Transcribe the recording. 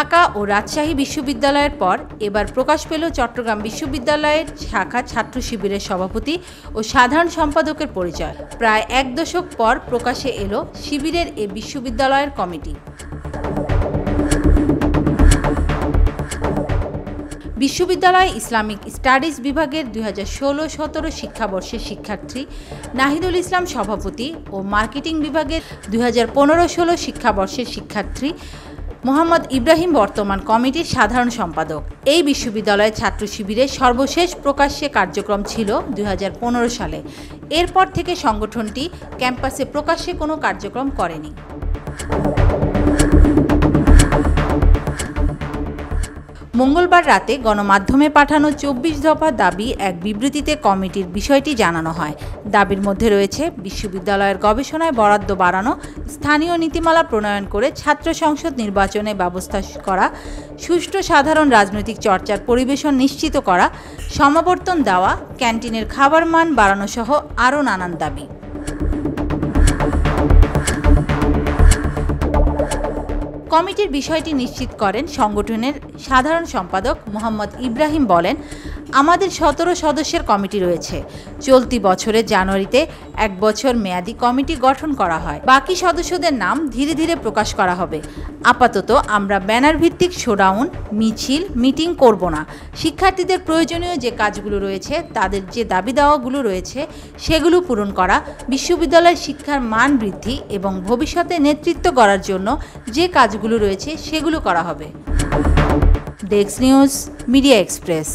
ঢাকা ও রাজশাহী বিশ্ববিদ্যালয়ের পর এবার প্রকাশ পেল চট্টগ্রাম বিশ্ববিদ্যালয়ের শাখা ছাত্র শিবিরের সভাপতি ও সাধারণ সম্পাদকের পরিচয়। প্রায় এক দশক পর প্রকাশে এলো শিবিরের এ বিশ্ববিদ্যালয়ের কমিটি। বিশ্ববিদ্যালয় ইসলামিক স্টাডিজ বিভাগের 2016-17 শিক্ষাবর্ষের শিক্ষার্থী নাহিদুল ইসলাম সভাপতি ও মার্কেটিং বিভাগের 2015-16 শিক্ষাবর্ষের শিক্ষার্থী মোহাম্মদ ইব্রাহিম বর্তমান কমিটির সাধারণ সম্পাদক। এই বিশ্ববিদ্যালয়ের ছাত্র শিবিরের সর্বশেষ প্রকাশ্যে কার্যক্রম ছিল 2015 সালে। এরপর থেকে সংগঠনটি ক্যাম্পাসে প্রকাশ্যে কোনো কার্যক্রম করেনি। মঙ্গলবার রাতে গণমাধ্যমে পাঠানো 24 দফা দাবি এক বিবৃতিতে কমিটির বিষয়টি জানানো হয়। দাবির মধ্যে রয়েছে বিশ্ববিদ্যালয়ের গবেষণায় বরাদ্দ বাড়ানো, স্থানীয় নীতিমালা প্রণয়ন করে ছাত্র সংসদ নির্বাচনে ব্যবস্থা করা, সুষ্ঠু সাধারণ রাজনৈতিক চর্চার পরিবেশন নিশ্চিত করা, সমাবর্তন দেওয়া, ক্যান্টিনের খাবার মান বাড়ানো সহ আরও নানান দাবি। কমিটির বিষয়টি নিশ্চিত করেন সংগঠনের সাধারণ সম্পাদক মোহাম্মদ ইব্রাহিম। বলেন, আমাদের 17 সদস্যের কমিটি রয়েছে। চলতি বছরের জানুয়ারিতে 1 বছর মেয়াদী কমিটি গঠন করা হয়। বাকি সদস্যদের নাম ধীরে ধীরে প্রকাশ করা হবে। আপাতত আমরা ব্যানার ভিত্তিক শোডাউন, মিছিল, মিটিং করব না। শিক্ষার্থীদের প্রয়োজনীয় যে কাজগুলো রয়েছে, তাদের যে দাবি দাওয়াগুলো রয়েছে, সেগুলো পূরণ করা, বিশ্ববিদ্যালয়ের শিক্ষার মান বৃদ্ধি এবং ভবিষ্যতে নেতৃত্ব গড়ার জন্য যে কাজগুলো রয়েছে সেগুলো করা হবে। Desk news, media express.